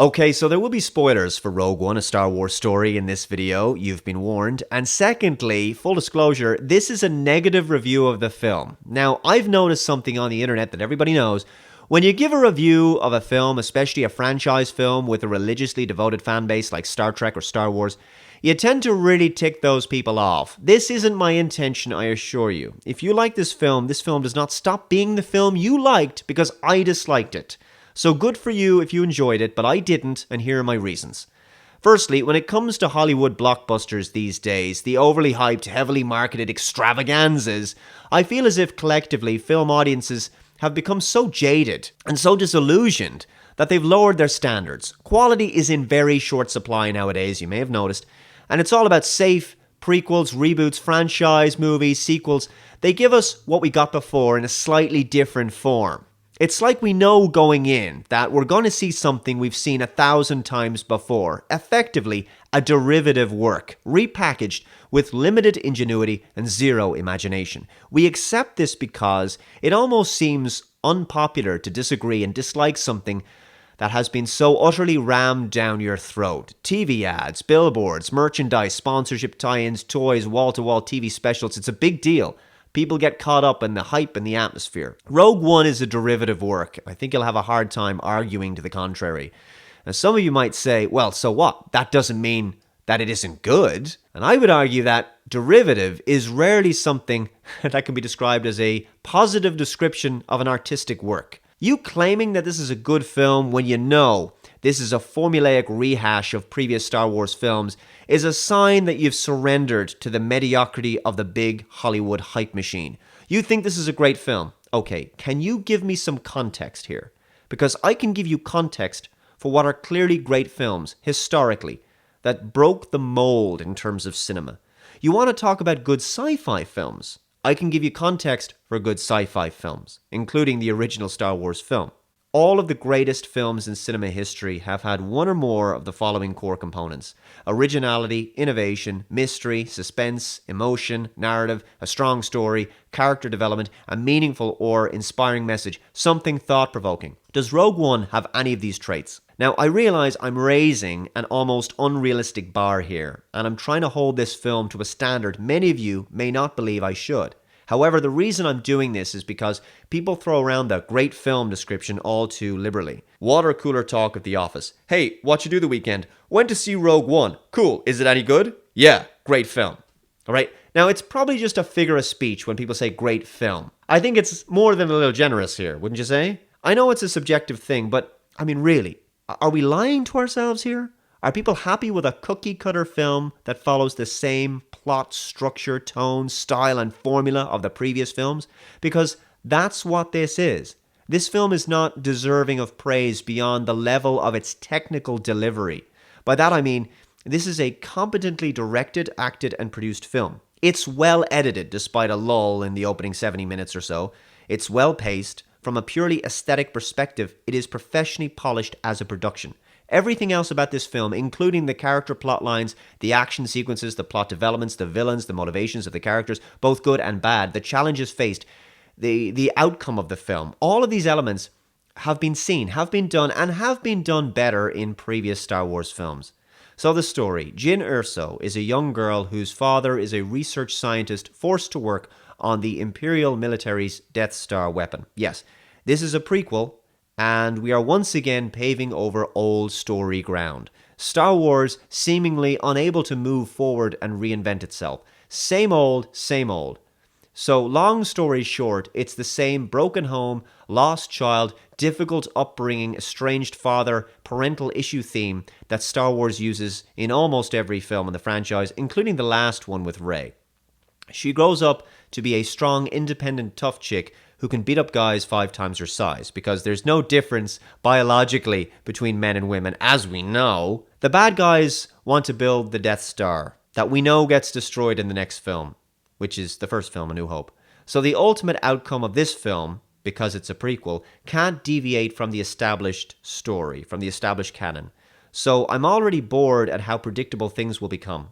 Okay, so there will be spoilers for Rogue One, a Star Wars story in this video. You've been warned. And secondly, full disclosure, this is a negative review of the film. Now, I've noticed something on the internet that everybody knows. When you give a review of a film, especially a franchise film with a religiously devoted fan base like Star Trek or Star Wars, you tend to really tick those people off. This isn't my intention, I assure you. If you like this film does not stop being the film you liked because I disliked it. So good for you if you enjoyed it, but I didn't, and here are my reasons. Firstly, when it comes to Hollywood blockbusters these days, the overly hyped, heavily marketed extravaganzas, I feel as if collectively film audiences have become so jaded and so disillusioned that they've lowered their standards. Quality is in very short supply nowadays, you may have noticed, and it's all about safe prequels, reboots, franchise movies, sequels. They give us what we got before in a slightly different form. It's like we know going in that we're going to see something we've seen 1,000 times before, effectively a derivative work, repackaged with limited ingenuity and zero imagination. We accept this because it almost seems unpopular to disagree and dislike something that has been so utterly rammed down your throat. TV ads, billboards, merchandise, sponsorship tie-ins, toys, wall-to-wall TV specials, it's a big deal. People get caught up in the hype and the atmosphere. Rogue One is a derivative work. I think you'll have a hard time arguing to the contrary. And some of you might say, well, so what? That doesn't mean that it isn't good. And I would argue that derivative is rarely something that can be described as a positive description of an artistic work. You claiming that this is a good film when you know this is a formulaic rehash of previous Star Wars films is a sign that you've surrendered to the mediocrity of the big Hollywood hype machine. You think this is a great film. Okay, can you give me some context here? Because I can give you context for what are clearly great films, historically, that broke the mold in terms of cinema. You want to talk about good sci-fi films? I can give you context for good sci-fi films, including the original Star Wars film. All of the greatest films in cinema history have had one or more of the following core components: originality, innovation, mystery, suspense, emotion, narrative, a strong story, character development, a meaningful or inspiring message, something thought-provoking. Does Rogue One have any of these traits? Now, I realize I'm raising an almost unrealistic bar here, and I'm trying to hold this film to a standard many of you may not believe I should. However, the reason I'm doing this is because people throw around the great film description all too liberally. Water cooler talk at the office. Hey, what you do the weekend? Went to see Rogue One. Cool. Is it any good? Yeah, great film. All right. Now, it's probably just a figure of speech when people say great film. I think it's more than a little generous here, wouldn't you say? I know it's a subjective thing, but I mean, really, are we lying to ourselves here? Are people happy with a cookie-cutter film that follows the same plot, structure, tone, style, and formula of the previous films? Because that's what this is. This film is not deserving of praise beyond the level of its technical delivery. By that I mean, this is a competently directed, acted, and produced film. It's well edited, despite a lull in the opening 70 minutes or so. It's well paced. From a purely aesthetic perspective, it is professionally polished as a production. Everything else about this film, including the character plot lines, the action sequences, the plot developments, the villains, the motivations of the characters, both good and bad, the challenges faced, the outcome of the film, all of these elements have been seen, have been done, and have been done better in previous Star Wars films. So the story: Jyn Erso is a young girl whose father is a research scientist forced to work on the Imperial military's Death Star weapon. Yes, this is a prequel, and we are once again paving over old story ground. Star Wars seemingly unable to move forward and reinvent itself. Same old, same old. So long story short, it's the same broken home, lost child, difficult upbringing, estranged father, parental issue theme that Star Wars uses in almost every film in the franchise, including the last one with Rey. She grows up to be a strong, independent, tough chick who can beat up guys 5 times her size, because there's no difference biologically between men and women, as we know. The bad guys want to build the Death Star that we know gets destroyed in the next film, which is the first film, A New Hope. So the ultimate outcome of this film, because it's a prequel, can't deviate from the established story, from the established canon. So I'm already bored at how predictable things will become.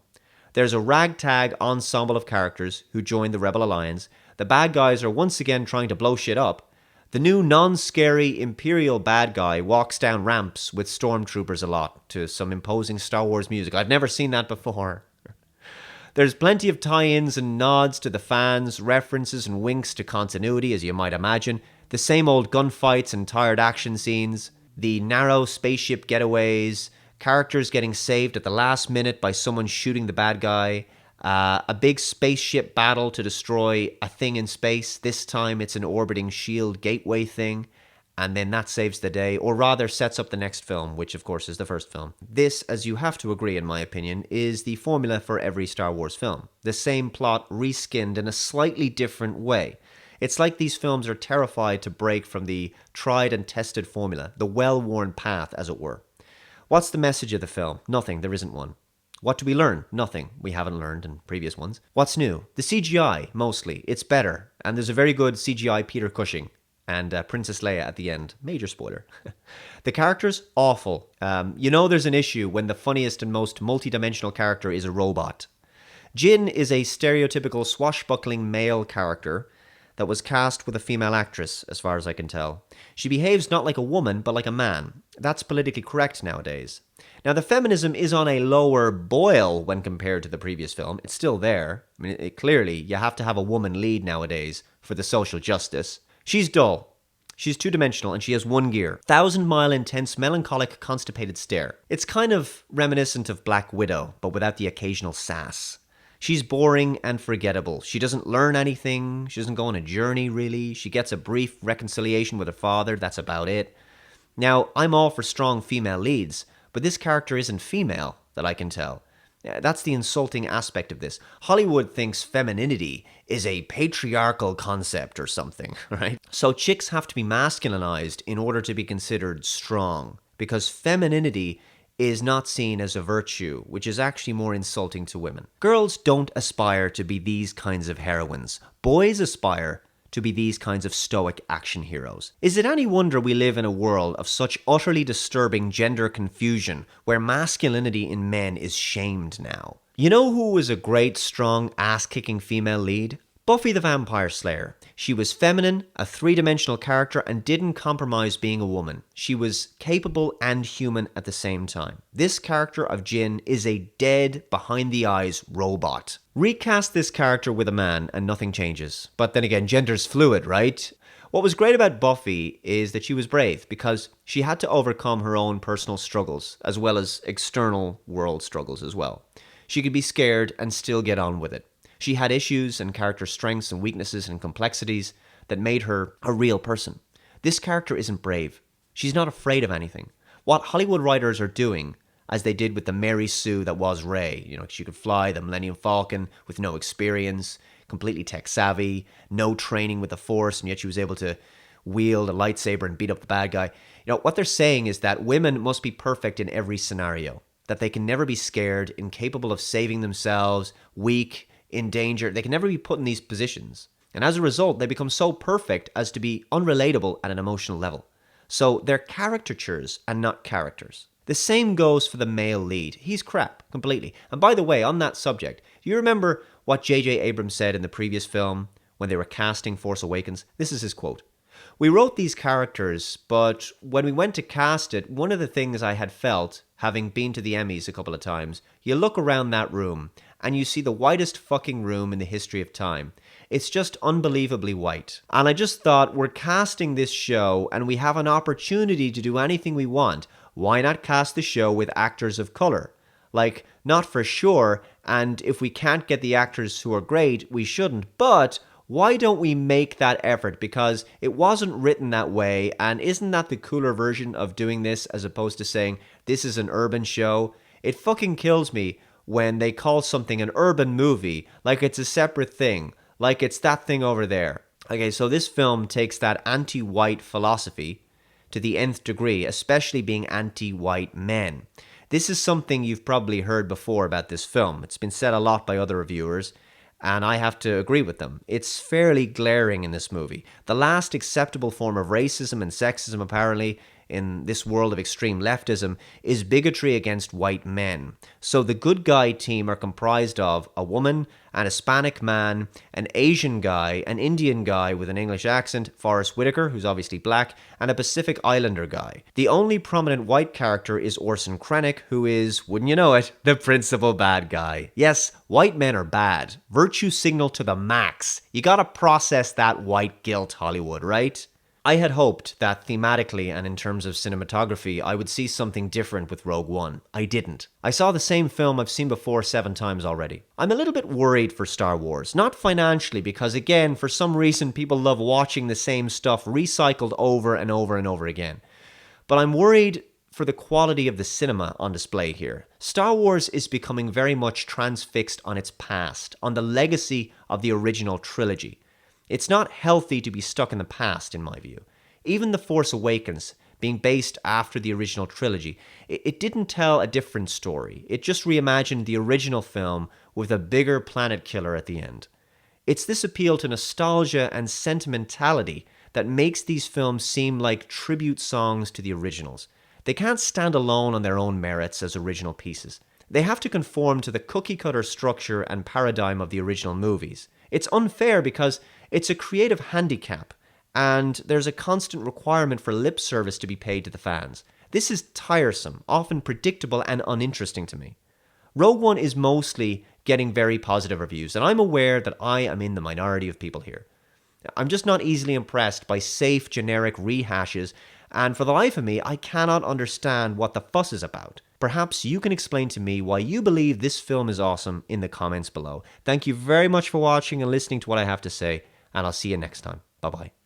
There's a ragtag ensemble of characters who join the Rebel Alliance. The bad guys are once again trying to blow shit up. The new non-scary Imperial bad guy walks down ramps with stormtroopers a lot to some imposing Star Wars music. I've never seen that before. There's plenty of tie-ins and nods to the fans, references and winks to continuity, as you might imagine. The same old gunfights and tired action scenes, the narrow spaceship getaways, characters getting saved at the last minute by someone shooting the bad guy, a big spaceship battle to destroy a thing in space. This time it's an orbiting shield gateway thing. And then that saves the day, or rather sets up the next film, which of course is the first film. This, as you have to agree in my opinion, is the formula for every Star Wars film. The same plot reskinned in a slightly different way. It's like these films are terrified to break from the tried and tested formula, the well-worn path, as it were. What's the message of the film? Nothing, there isn't one. What do we learn? Nothing. We haven't learned in previous ones. What's new? The CGI, mostly. It's better. And there's a very good CGI Peter Cushing. And Princess Leia at the end. Major spoiler. The characters, awful. There's an issue when the funniest and most multidimensional character is a robot. Jyn is a stereotypical swashbuckling male character that was cast with a female actress, as far as I can tell. She behaves not like a woman, but like a man. That's politically correct nowadays. Now, the feminism is on a lower boil when compared to the previous film. It's still there. I mean, clearly, you have to have a woman lead nowadays for the social justice. She's dull. She's two-dimensional and she has one gear. 1,000-mile intense, melancholic, constipated stare. It's kind of reminiscent of Black Widow, but without the occasional sass. She's boring and forgettable. She doesn't learn anything. She doesn't go on a journey, really. She gets a brief reconciliation with her father. That's about it. Now, I'm all for strong female leads, but this character isn't female, that I can tell. That's the insulting aspect of this. Hollywood thinks femininity is a patriarchal concept or something, right? So chicks have to be masculinized in order to be considered strong, because femininity is not seen as a virtue, which is actually more insulting to women. Girls don't aspire to be these kinds of heroines. Boys aspire to be these kinds of stoic action heroes. Is it any wonder we live in a world of such utterly disturbing gender confusion where masculinity in men is shamed now? You know who was a great, strong, ass-kicking female lead? Buffy the Vampire Slayer. She was feminine, a three-dimensional character, and didn't compromise being a woman. She was capable and human at the same time. This character of Jyn is a dead, behind-the-eyes robot. Recast this character with a man and nothing changes. But then again, gender's fluid, right? What was great about Buffy is that she was brave because she had to overcome her own personal struggles as well as external world struggles as well. She could be scared and still get on with it. She had issues and character strengths and weaknesses and complexities that made her a real person. This character isn't brave. She's not afraid of anything. What Hollywood writers are doing, as they did with the Mary Sue that was Rey, she could fly the Millennium Falcon with no experience, completely tech savvy, no training with the Force, and yet she was able to wield a lightsaber and beat up the bad guy. What they're saying is that women must be perfect in every scenario, that they can never be scared, incapable of saving themselves, weak, in danger. They can never be put in these positions. And as a result, they become so perfect as to be unrelatable at an emotional level. So they're caricatures and not characters. The same goes for the male lead. He's crap, completely. And by the way, on that subject, do you remember what J.J. Abrams said in the previous film when they were casting Force Awakens? This is his quote. "We wrote these characters, but when we went to cast it, one of the things I had felt, having been to the Emmys a couple of times, you look around that room and you see the whitest fucking room in the history of time. It's just unbelievably white. And I just thought, we're casting this show and we have an opportunity to do anything we want. Why not cast the show with actors of color? Like, not for sure, and if we can't get the actors who are great, we shouldn't, but why don't we make that effort? Because it wasn't written that way, and isn't that the cooler version of doing this as opposed to saying, this is an urban show? It fucking kills me when they call something an urban movie like it's a separate thing, like it's that thing over there. Okay, so this film takes that anti-white philosophy to the nth degree, especially being anti-white men. This is something you've probably heard before about this film. It's been said a lot by other reviewers, and I have to agree with them. It's fairly glaring in this movie. The last acceptable form of racism and sexism, apparently, in this world of extreme leftism is bigotry against white men. So the good guy team are comprised of a woman, an Hispanic man, an Asian guy, an Indian guy with an English accent, Forrest Whitaker, who's obviously black, and a Pacific Islander guy. The only prominent white character is Orson Krennic, who is, wouldn't you know it, the principal bad guy. Yes, white men are bad. Virtue signal to the max. You gotta process that white guilt, Hollywood, right? I had hoped that thematically and in terms of cinematography, I would see something different with Rogue One. I didn't. I saw the same film I've seen before 7 times already. I'm a little bit worried for Star Wars. Not financially, because again, for some reason, people love watching the same stuff recycled over and over and over again. But I'm worried for the quality of the cinema on display here. Star Wars is becoming very much transfixed on its past, on the legacy of the original trilogy. It's not healthy to be stuck in the past, in my view. Even The Force Awakens, being based after the original trilogy, it didn't tell a different story. It just reimagined the original film with a bigger planet killer at the end. It's this appeal to nostalgia and sentimentality that makes these films seem like tribute songs to the originals. They can't stand alone on their own merits as original pieces. They have to conform to the cookie-cutter structure and paradigm of the original movies. It's unfair because it's a creative handicap, and there's a constant requirement for lip service to be paid to the fans. This is tiresome, often predictable and uninteresting to me. Rogue One is mostly getting very positive reviews, and I'm aware that I am in the minority of people here. I'm just not easily impressed by safe, generic rehashes, and for the life of me, I cannot understand what the fuss is about. Perhaps you can explain to me why you believe this film is awesome in the comments below. Thank you very much for watching and listening to what I have to say, and I'll see you next time. Bye-bye.